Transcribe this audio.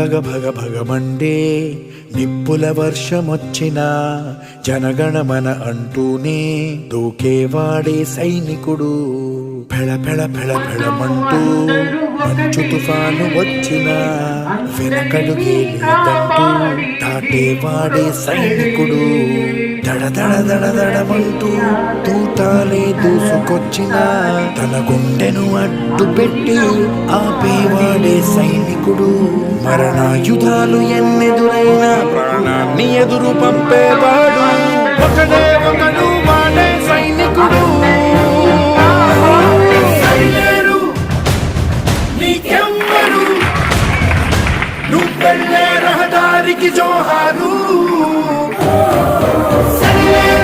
భగ భగ భగమండే నిప్పుల వర్షమొచ్చినా జనగణమన అంటూనే దూకేవాడే సైనికుడు. ఫెళ ఫెళ ఫెళ ఫెళమంటూ మంచు తుఫాను వచ్చినా వెనకడుగే లేదంటూ దాటేవాడే సైనికుడు. దడ దడ దడ దడమంటూ తూటాలే దూసుకొచ్చినా తన గుండెను అడ్డు పెట్టి ఆపేవాడే సైనికుడు. మరణాయుధాలు ఎన్నెదురైనా ప్రాణాన్ని ఎదురు పంపేవాడు ఒకడే ఒకడు వాడే సైనికుడు. సైలేరు నీకెవ్వరు నువ్వెళ్ళే రహదారికి జోహారు. సైలేరు